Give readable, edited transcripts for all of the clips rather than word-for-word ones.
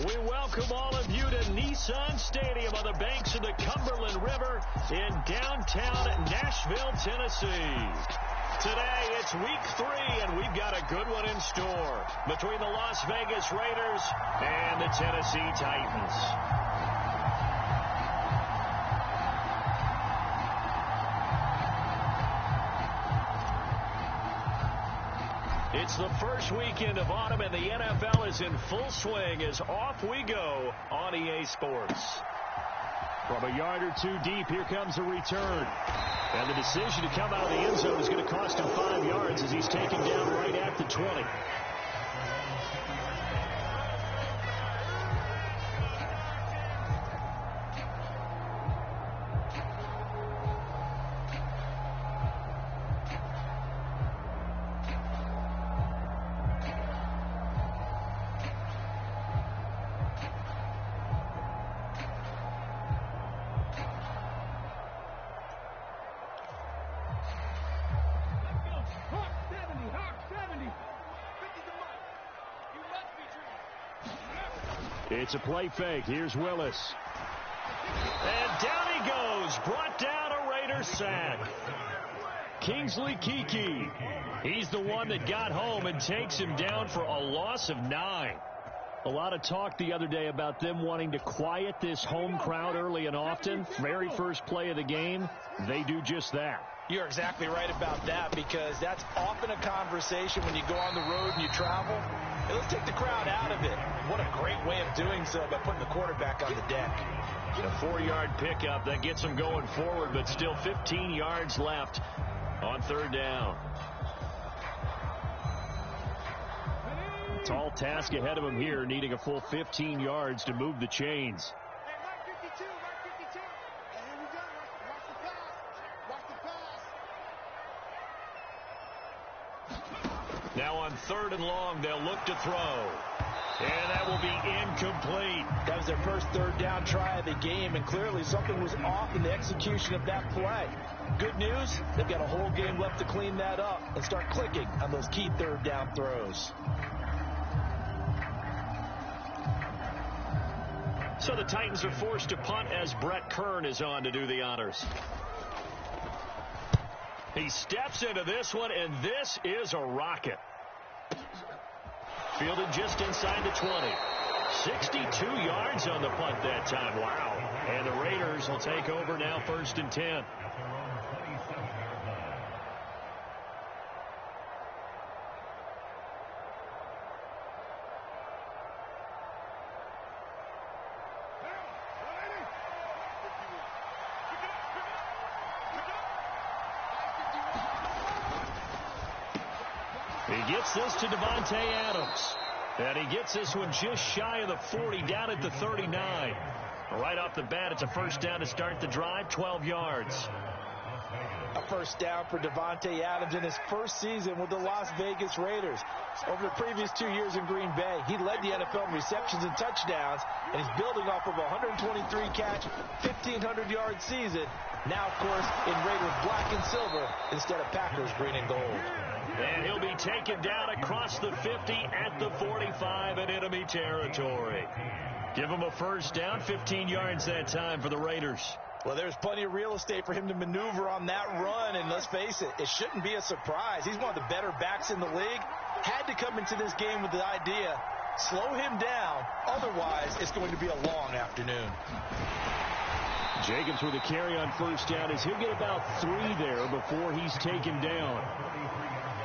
We welcome all of you to Nissan Stadium on the banks of the Cumberland River in downtown Nashville, Tennessee. Today, it's week 3, and we've got a good one in store between the Las Vegas Raiders and the Tennessee Titans. It's the first weekend of autumn, and the NFL is in full swing as off we go on EA Sports. From a yard or two deep, here comes a return. And the decision to come out of the end zone is going to cost him 5 yards as he's taken down right at the 20. It's a play fake. Here's Willis. And down he goes. Brought down a Raider sack. Kingsley Keke. He's the one that got home and takes him down for a loss of 9. A lot of talk the other day about them wanting to quiet this home crowd early and often. Very first play of the game, they do just that. You're exactly right about that, because that's often a conversation when you go on the road and you travel. Hey, let's take the crowd out of it. What a great way of doing so by putting the quarterback on the deck. A 4-yard pickup that gets them going forward, but still 15 yards left on third down. Tall task ahead of him here, needing a full 15 yards to move the chains. Now on third and long, they'll look to throw. And that will be incomplete. That was their first third down try of the game, and clearly something was off in the execution of that play. Good news, they've got a whole game left to clean that up and start clicking on those key third down throws. So the Titans are forced to punt as Brett Kern is on to do the honors. He steps into this one, and this is a rocket. Fielded just inside the 20. 62 yards on the punt that time. Wow. And the Raiders will take over now, 1st and 10. He gets this to Davante Adams. And he gets this one just shy of the 40, down at the 39. Right off the bat, it's a first down to start the drive, 12 yards. A first down for Davante Adams in his first season with the Las Vegas Raiders. Over the previous 2 years in Green Bay, he led the NFL in receptions and touchdowns, and he's building off of a 123-catch, 1,500-yard season. Now, of course, in Raiders black and silver instead of Packers green and gold. And he'll be taken down across the 50 at the 45 in enemy territory. Give him a first down, 15 yards that time for the Raiders. Well, there's plenty of real estate for him to maneuver on that run, and let's face it, it shouldn't be a surprise. He's one of the better backs in the league. Had to come into this game with the idea, slow him down, otherwise it's going to be a long afternoon. Jacobs with a carry on first down as he'll get about 3 there before he's taken down.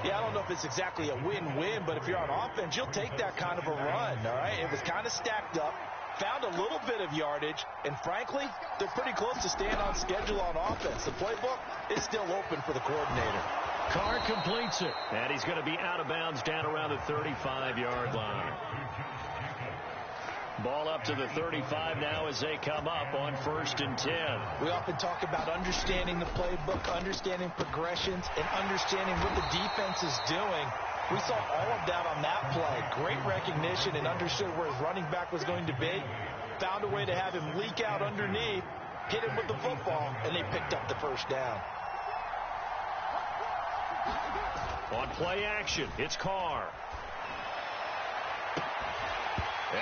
Yeah, I don't know if it's exactly a win-win, but if you're on offense, you'll take that kind of a run, all right? It was kind of stacked up, found a little bit of yardage, and frankly, they're pretty close to staying on schedule on offense. The playbook is still open for the coordinator. Carr completes it, and he's going to be out of bounds down around the 35-yard line. Ball up to the 35 now as they come up on 1st and 10. We often talk about understanding the playbook, understanding progressions, and understanding what the defense is doing. We saw all of that on that play. Great recognition and understood where his running back was going to be. Found a way to have him leak out underneath, hit him with the football, and they picked up the first down. On play action, it's Carr.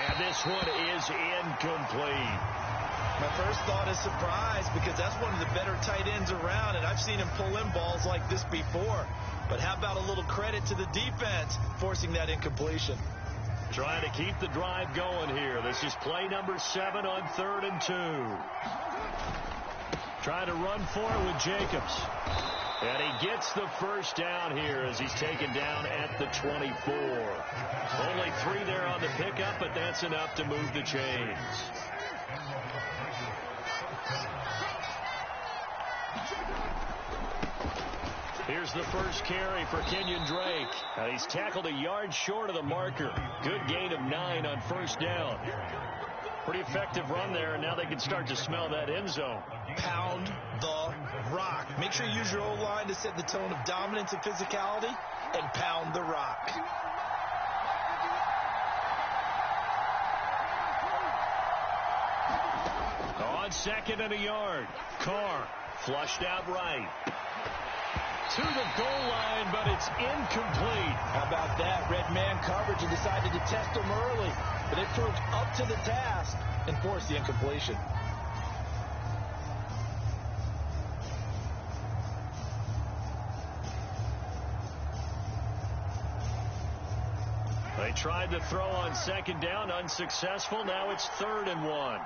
And this one is incomplete. My first thought is surprise, because that's one of the better tight ends around, and I've seen him pull in balls like this before. But how about a little credit to the defense forcing that incompletion? Trying to keep the drive going here. This is play number 7 on 3rd and 2. Trying to run for it with Jacobs. And he gets the first down here as he's taken down at the 24. Only 3 there on the pickup, but that's enough to move the chains. Here's the first carry for Kenyon Drake. He's tackled a yard short of the marker. Good gain of 9 on first down. Pretty effective run there, and now they can start to smell that end zone. Pound the rock. Make sure you use your O-line to set the tone of dominance and physicality, and pound the rock. On 2nd and a yard. Carr flushed out right. To the goal line, but it's incomplete. How about that? Red man coverage and decided to test him early. But it proved up to the task and forced the incompletion. They tried to throw on 2nd down, unsuccessful. Now it's 3rd and 1.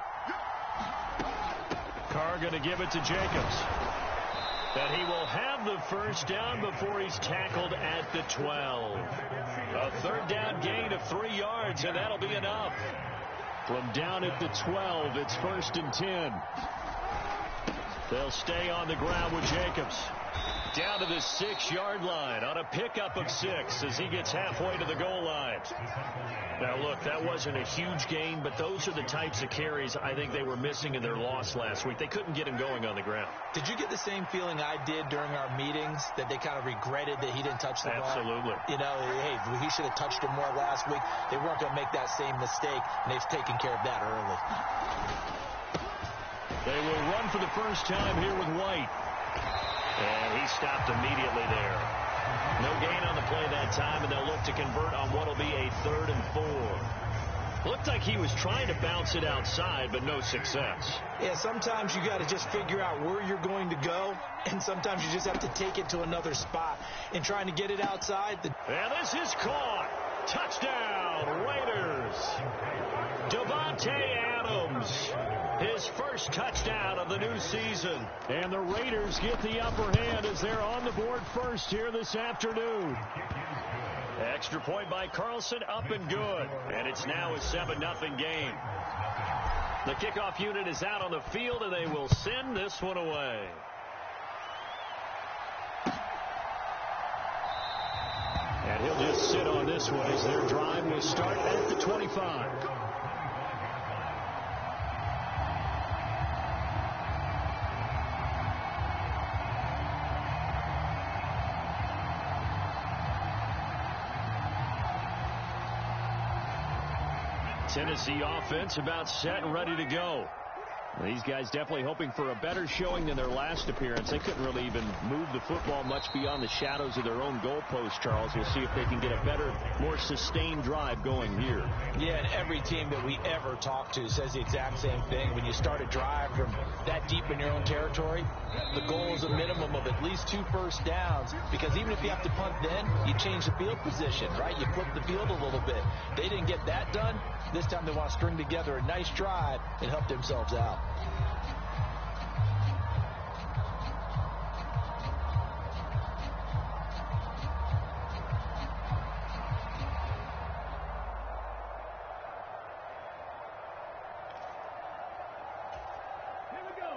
Carr going to give it to Jacobs. That he will have the first down before he's tackled at the 12. A 3rd down gain of 3 yards, and that'll be enough. From down at the 12, it's 1st and 10. They'll stay on the ground with Jacobs. Down to the 6-yard line on a pickup of 6 as he gets halfway to the goal line. Now, look, that wasn't a huge gain, but those are the types of carries I think they were missing in their loss last week. They couldn't get him going on the ground. Did you get the same feeling I did during our meetings, that they kind of regretted that he didn't touch the ball? Absolutely. You know, hey, he should have touched him more last week. They weren't going to make that same mistake, and they've taken care of that early. They will run for the first time here with White. And he stopped immediately there. No gain on the play that time, and they'll look to convert on what will be a 3rd and 4. Looked like he was trying to bounce it outside, but no success. Yeah, sometimes you got to just figure out where you're going to go, and sometimes you just have to take it to another spot. And trying to get it outside. And this is caught. Touchdown, Raiders. Davante Adams. His first touchdown of the new season. And the Raiders get the upper hand as they're on the board first here this afternoon. Extra point by Carlson, up and good. And it's now a 7-0 game. The kickoff unit is out on the field, and they will send this one away. And he'll just sit on this one as their drive will start at the 25. Tennessee offense about set and ready to go. These guys definitely hoping for a better showing than their last appearance. They couldn't really even move the football much beyond the shadows of their own goalpost, Charles. We'll see if they can get a better, more sustained drive going here. Yeah, and every team that we ever talk to says the exact same thing. When you start a drive from that deep in your own territory, the goal is a minimum of at least 2 first downs, because even if you have to punt then, you change the field position, right? You flip the field a little bit. They didn't get that done. This time they want to string together a nice drive and help themselves out.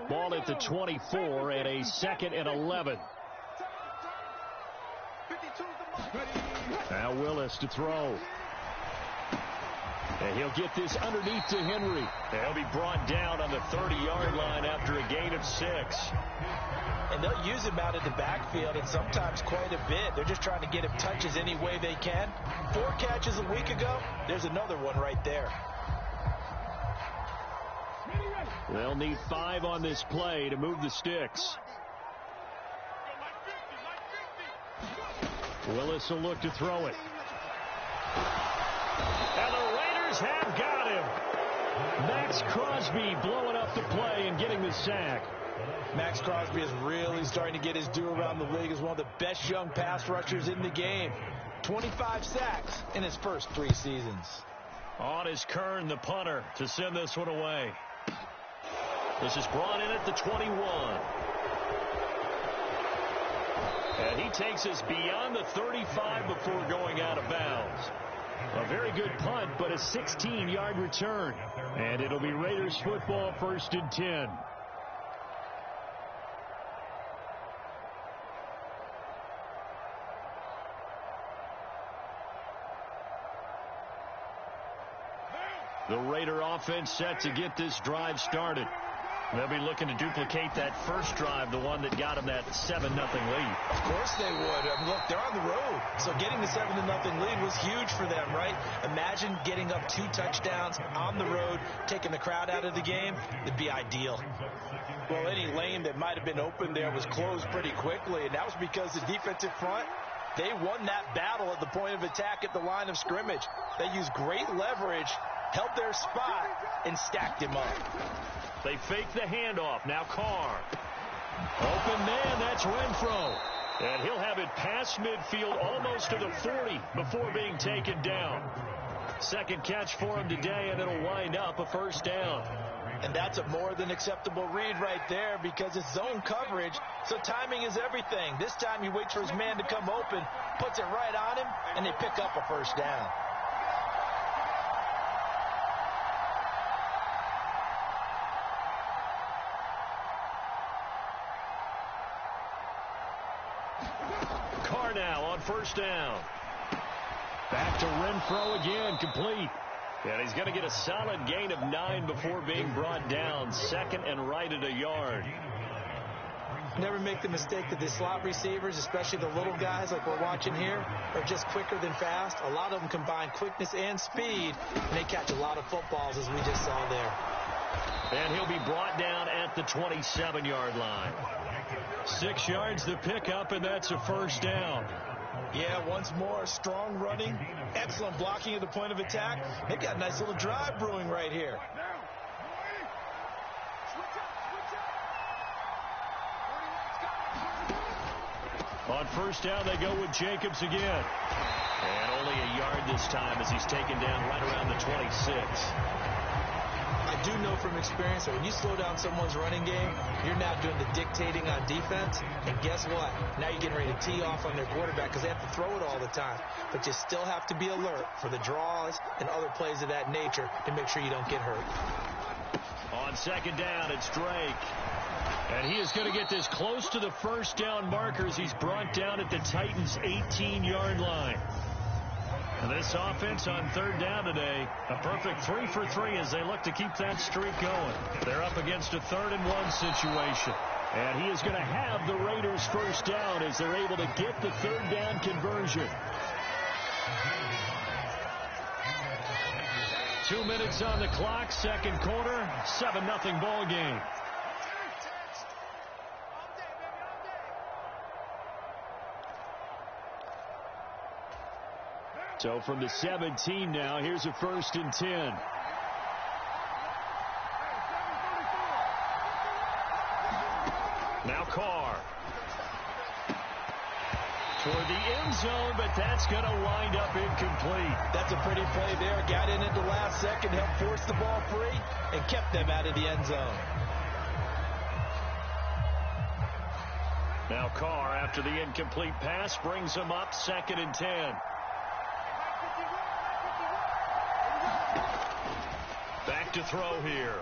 Ball at the 24 and a 2nd and 11. Now Willis to throw. And he'll get this underneath to Henry. And he'll be brought down on the 30-yard line after a gain of 6. And they'll use him out in the backfield, and sometimes quite a bit. They're just trying to get him touches any way they can. 4 catches a week ago. There's another one right there. They'll need 5 on this play to move the sticks. Willis will look to throw it. And the Raiders Raiders have got him. Max Crosby blowing up the play and getting the sack. Max Crosby is really starting to get his due around the league as one of the best young pass rushers in the game. 25 sacks in his first 3 seasons. On is Kern, the punter, to send this one away. This is brought in at the 21. And he takes us beyond the 35 before going out of bounds. A very good punt, but a 16-yard return. And it'll be Raiders football, 1st and 10. The Raider offense set to get this drive started. They'll be looking to duplicate that first drive, the one that got them that 7-0 lead. Of course they would. Look, they're on the road. So getting the 7-0 lead was huge for them, right? Imagine getting up 2 touchdowns on the road, taking the crowd out of the game. It'd be ideal. Well, any lane that might have been open there was closed pretty quickly, and that was because the defensive front, they won that battle at the point of attack at the line of scrimmage. They used great leverage, held their spot, and stacked him up. They fake the handoff. Now Carr. Open man, that's Renfro. And he'll have it past midfield almost to the 40 before being taken down. Second catch for him today, and it'll wind up a 1st down. And that's a more than acceptable read right there because it's zone coverage, so timing is everything. This time he waits for his man to come open, puts it right on him, and they pick up a 1st down. Carr now on 1st down. Back to Renfro again, complete. And he's going to get a solid gain of 9 before being brought down. 2nd and right at a yard. Never make the mistake that the slot receivers, especially the little guys like we're watching here, are just quicker than fast. A lot of them combine quickness and speed, and they catch a lot of footballs, as we just saw there. And he'll be brought down at the 27-yard line. 6 yards the pickup, and that's a 1st down. Yeah, once more, strong running, excellent blocking at the point of attack. They've got a nice little drive brewing right here. On 1st down, they go with Jacobs again. And only a yard this time as he's taken down right around the 26. I do know from experience that when you slow down someone's running game, you're now doing the dictating on defense. And guess what? Now you're getting ready to tee off on their quarterback because they have to throw it all the time. But you still have to be alert for the draws and other plays of that nature to make sure you don't get hurt. On 2nd down, it's Drake. And he is going to get this close to the 1st down markers. He's brought down at the Titans' 18-yard line. And this offense on 3rd down today, a perfect 3 for 3 as they look to keep that streak going. They're up against a 3rd and 1 situation. And he is going to have the Raiders' 1st down as they're able to get the 3rd down conversion. 2 minutes on the clock, 2nd quarter, 7-0 ball game. So from the 17 now, here's a 1st and 10. Now Carr. For the end zone, but that's going to wind up incomplete. That's a pretty play there. Got in at the last second, helped force the ball free, and kept them out of the end zone. Now Carr, after the incomplete pass, brings him up 2nd and 10. Back to throw here.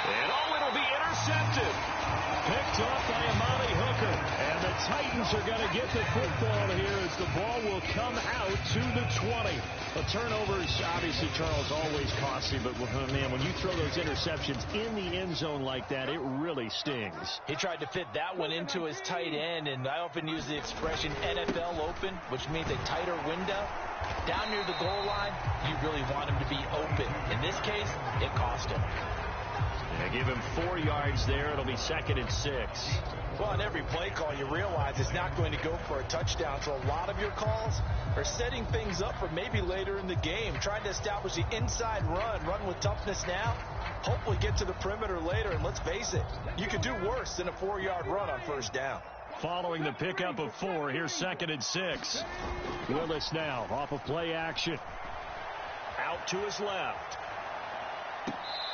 And it'll be intercepted. Picked off by Amani Hooker. And the Titans are going to get the football here as the ball will come out to the 20. The turnovers, obviously, Charles, always costly. But, man, when you throw those interceptions in the end zone like that, it really stings. He tried to fit that one into his tight end, and I often use the expression NFL open, which means a tighter window. Down near the goal line, you really want him to be open. In this case, it cost him. Yeah, give him 4 yards there. It'll be 2nd and 6. Well, on every play call, you realize it's not going to go for a touchdown. So a lot of your calls are setting things up for maybe later in the game, trying to establish the inside run with toughness now, hopefully get to the perimeter later. And let's face it, you could do worse than a 4-yard run on first down. Following the pickup of 4, here's 2nd and 6. Willis now off of play action. Out to his left.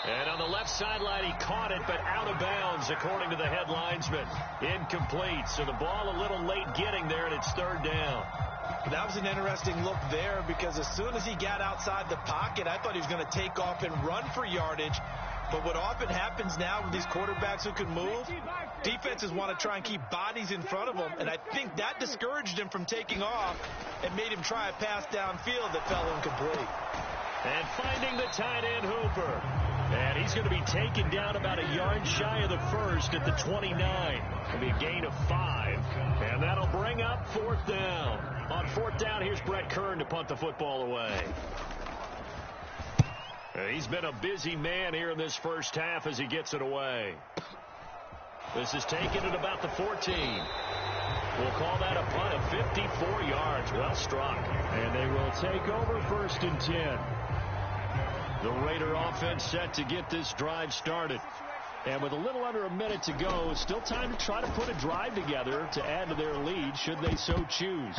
And on the left sideline, he caught it, but out of bounds, according to the head linesman. Incomplete, so the ball a little late getting there, and it's 3rd down. That was an interesting look there because as soon as he got outside the pocket, I thought he was going to take off and run for yardage. But what often happens now with these quarterbacks who can move, defenses want to try and keep bodies in front of them, and I think that discouraged him from taking off and made him try a pass downfield that fell incomplete. And finding the tight end, Hooper. And he's going to be taken down about a yard shy of the first at the 29. It'll be a gain of 5. And that'll bring up 4th down. On 4th down, here's Brett Kern to punt the football away. He's been a busy man here in this first half as he gets it away. This is taken at about the 14. We'll call that a punt of 54 yards. Well struck. And they will take over 1st and 10. The Raider offense set to get this drive started. And with a little under a minute to go, still time to try to put a drive together to add to their lead should they so choose.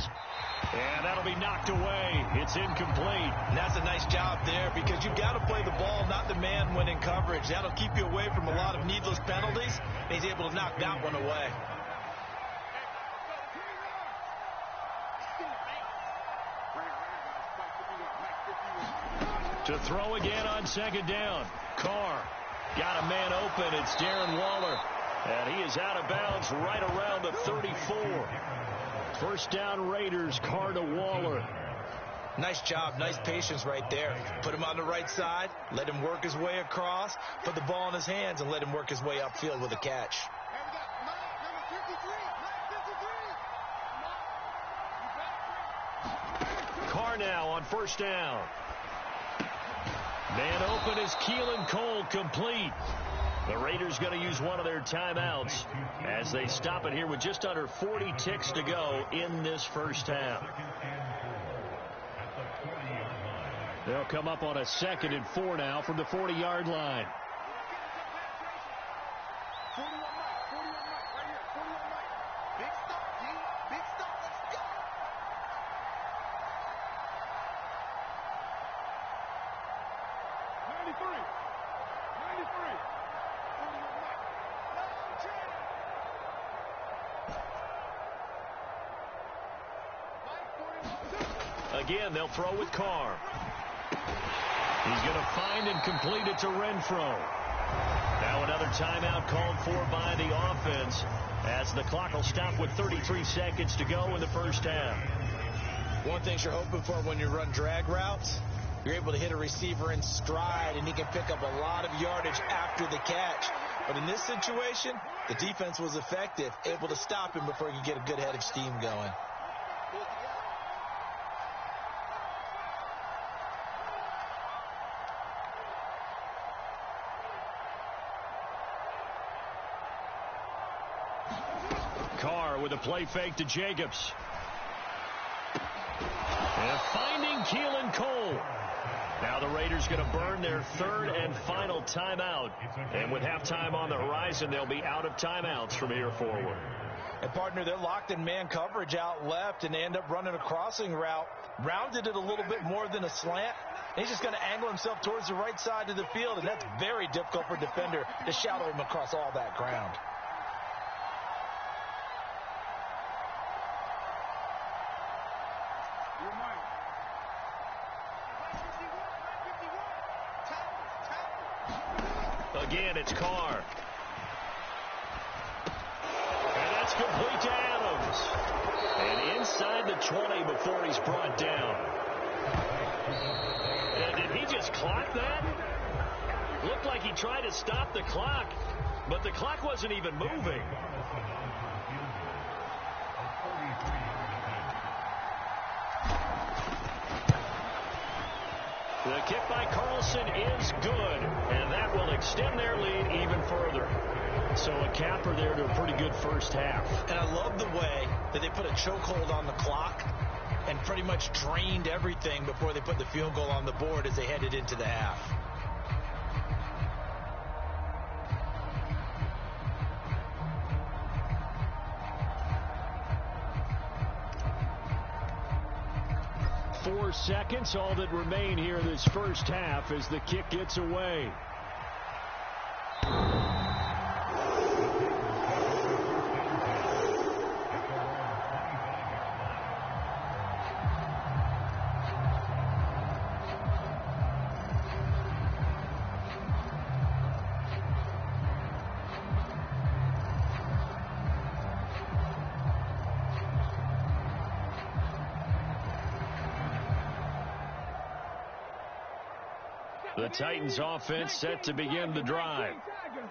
And that'll be knocked away. It's incomplete. That's a nice job there because you've got to play the ball, not the man when in coverage. That'll keep you away from a lot of needless penalties. And he's able to knock that one away. To throw again on 2nd down. Carr got a man open. It's Darren Waller. And he is out of bounds right around the 34. 1st down Raiders. Carr to Waller. Nice job. Nice patience right there. Put him on the right side. Let him work his way across. Put the ball in his hands and let him work his way upfield with a catch. Carr now on 1st down. Man open is Keelan Cole, complete. The Raiders going to use one of their timeouts as they stop it here with just under 40 ticks to go in this first half. They'll come up on a 2nd and 4 now from the 40-yard line. Again, they'll throw with Carr. He's going to find and complete it to Renfro. Now another timeout called for by the offense as the clock will stop with 33 seconds to go in the first half. One thing you're hoping for when you run drag routes, you're able to hit a receiver in stride and he can pick up a lot of yardage after the catch. But in this situation, the defense was effective, able to stop him before he could get a good head of steam going. Carr with a play fake to Jacobs. And finding Keelan Cole. Now the Raiders going to burn their 3rd and final timeout. And with halftime on the horizon, they'll be out of timeouts from here forward. And, partner, they're locked in man coverage out left, and they end up running a crossing route. Rounded it a little bit more than a slant. He's just going to angle himself towards the right side of the field, and that's very difficult for a defender to shadow him across all that ground. Again, it's Carr. And that's complete to Adams. And inside the 20 before he's brought down. And did he just clock that? Looked like he tried to stop the clock, but the clock wasn't even moving. The kick by Carlson is good, and that will extend their lead even further. So a capper there to a pretty good first half. And I love the way that they put a chokehold on the clock and pretty much drained everything before they put the field goal on the board as they headed into the half. Four seconds, all that remain here in this first half as the kick gets away. The Titans offense set to begin the drive.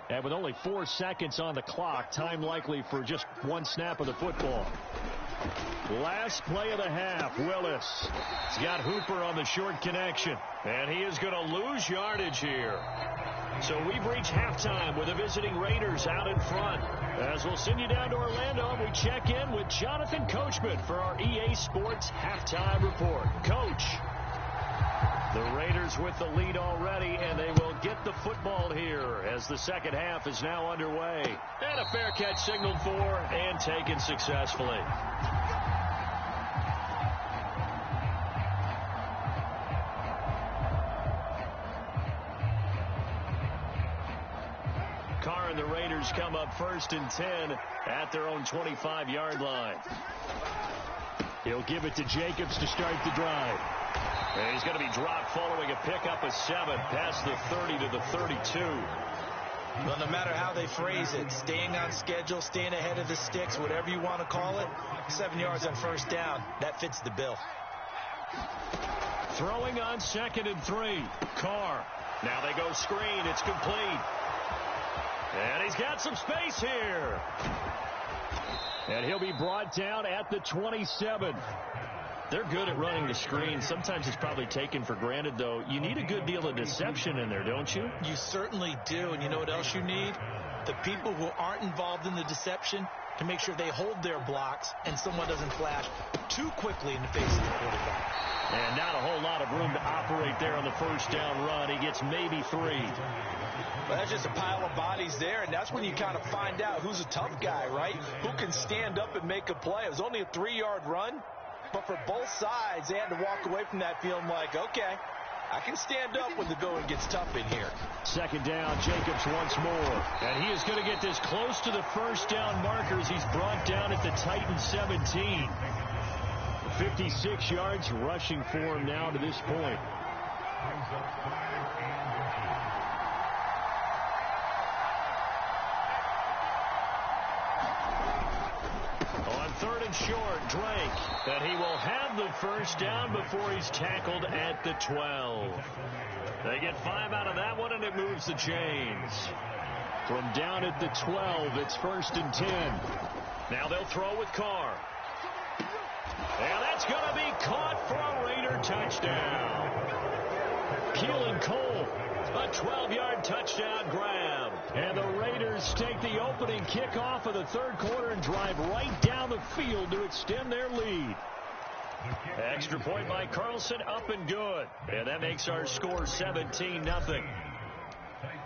And with only 4 seconds on the clock, time likely for just one snap of the football. Last play of the half, Willis. He's got Hooper on the short connection. And he is going to lose yardage here. So we've reached halftime with the visiting Raiders out in front. As we'll send you down to Orlando, and we check in with Jonathan Coachman for our EA Sports Halftime Report. Coach. The Raiders with the lead already, and they will get the football here as the second half is now underway. And a fair catch signaled for and taken successfully. Carr and the Raiders come up 1st and 10 at their own 25-yard line. He'll give it to Jacobs to start the drive. And he's going to be dropped following a pickup of 7 past the 30 to the 32. Well, no matter how they phrase it, staying on schedule, staying ahead of the sticks, whatever you want to call it, 7 yards on first down, that fits the bill. Throwing on 2nd and 3. Carr. Now they go screen. It's complete. And he's got some space here. And he'll be brought down at the 27. They're good at running the screen. Sometimes it's probably taken for granted, though. You need a good deal of deception in there, don't you? You certainly do. And you know what else you need? The people who aren't involved in the deception to make sure they hold their blocks and someone doesn't flash too quickly in the face of the quarterback. And not a whole lot of room to operate there on the first down run. He gets maybe 3. Well, that's just a pile of bodies there, and that's when you kind of find out who's a tough guy, right? Who can stand up and make a play. It was only a 3-yard run. But for both sides, they had to walk away from that feeling like, okay, I can stand up when the going gets tough in here. 2nd down, Jacobs once more. And he is going to get this close to the first down markers. He's brought down at the Titans 17. 56 yards rushing for him now to this point. On 3rd and short, Drake. And he will have the first down before he's tackled at the 12. They get 5 out of that one, and it moves the chains. From down at the 12, it's 1st and 10. Now they'll throw with Carr. And that's going to be caught for a Raider touchdown. Keelan Cole, a 12-yard touchdown grab. And the Raiders take the opening kickoff of the 3rd quarter and drive right down the field to extend their lead. Extra point by Carlson, up and good. And that makes our score 17-0.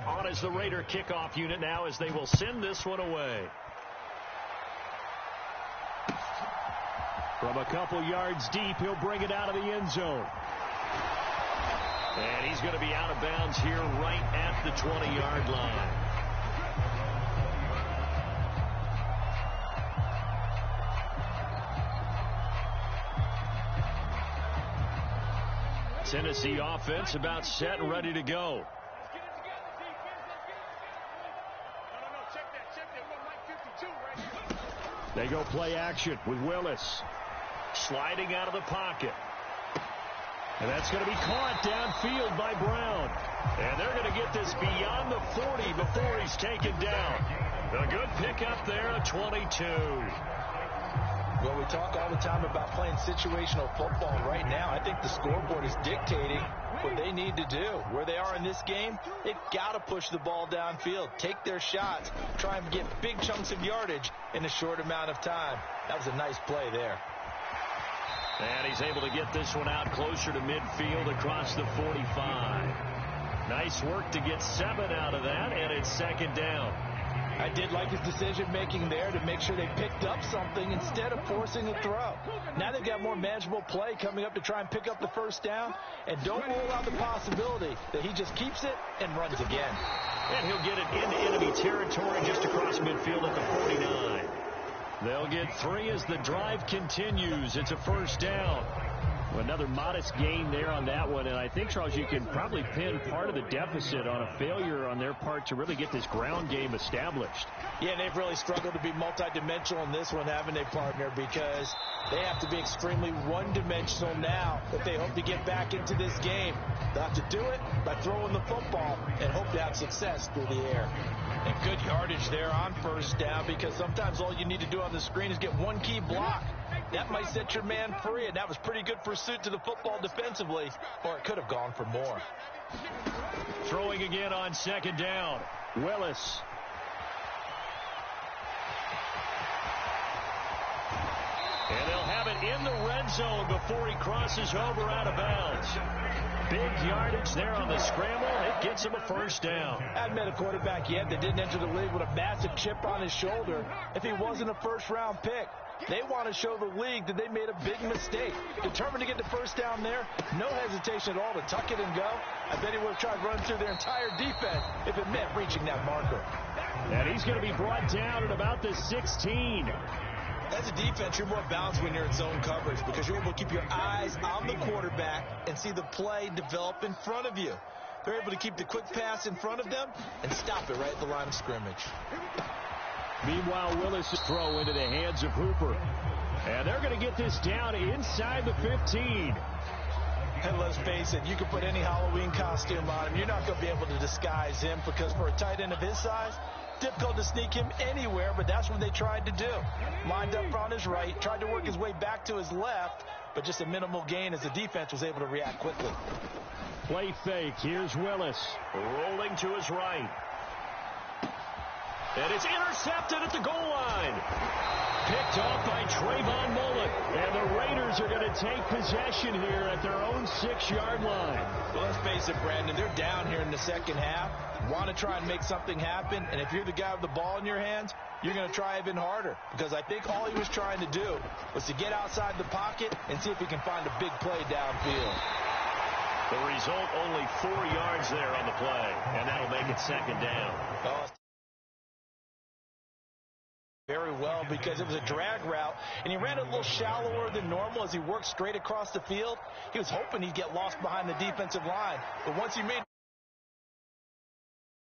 On is the Raider kickoff unit now as they will send this one away. From a couple yards deep, he'll bring it out of the end zone. And he's going to be out of bounds here right at the 20-yard line. Tennessee offense about set and ready to go. They go play action with Willis. Sliding out of the pocket. And that's going to be caught downfield by Brown. And they're going to get this beyond the 40 before he's taken down. A good pickup there, a 22. Well, we talk all the time about playing situational football. Right now, I think the scoreboard is dictating what they need to do. Where they are in this game, they've got to push the ball downfield, take their shots, try and get big chunks of yardage in a short amount of time. That was a nice play there. And he's able to get this one out closer to midfield across the 45. Nice work to get 7 out of that, and it's second down. I did like his decision-making there to make sure they picked up something instead of forcing a throw. Now they've got more manageable play coming up to try and pick up the first down, and don't rule out the possibility that he just keeps it and runs again. And he'll get it into enemy territory just across midfield at the 49. They'll get 3 as the drive continues. It's a first down. Another modest gain there on that one, and I think, Charles, you can probably pin part of the deficit on a failure on their part to really get this ground game established. Yeah, they've really struggled to be multidimensional in this one, haven't they, partner, because they have to be extremely one-dimensional now if they hope to get back into this game. They'll have to do it by throwing the football and hope to have success through the air. And good yardage there on first down, because sometimes all you need to do on the screen is get one key block. That might set your man free, and that was pretty good pursuit to the football defensively, or it could have gone for more. Throwing again on second down. Willis. And they'll have it in the red zone before he crosses over out of bounds. Big yardage there on the scramble. It gets him a first down. I haven't met a quarterback yet that didn't enter the league with a massive chip on his shoulder if he wasn't a first-round pick. They want to show the league that they made a big mistake. Determined to get the first down there, no hesitation at all to tuck it and go. I bet he would have tried running through their entire defense if it meant reaching that marker. And he's going to be brought down at about the 16. As a defense, you're more balanced when you're in zone coverage because you're able to keep your eyes on the quarterback and see the play develop in front of you. They're able to keep the quick pass in front of them and stop it right at the line of scrimmage. Meanwhile, Willis' throw into the hands of Hooper. And they're going to get this down inside the 15. And let's face it, you can put any Halloween costume on him. You're not going to be able to disguise him because for a tight end of his size, difficult to sneak him anywhere, but that's what they tried to do. Lined up on his right, tried to work his way back to his left, but just a minimal gain as the defense was able to react quickly. Play fake. Here's Willis. Rolling to his right. And it's intercepted at the goal line. Picked off by Trayvon Mullen. And the Raiders are going to take possession here at their own 6-yard line. Well, let's face it, Brandon. They're down here in the second half. Want to try and make something happen. And if you're the guy with the ball in your hands, you're going to try even harder. Because I think all he was trying to do was to get outside the pocket and see if he can find a big play downfield. The result, only 4 yards there on the play. And that'll make it second down. Oh, very well because it was a drag route, and he ran a little shallower than normal as he worked straight across the field. He was hoping he'd get lost behind the defensive line, but once he made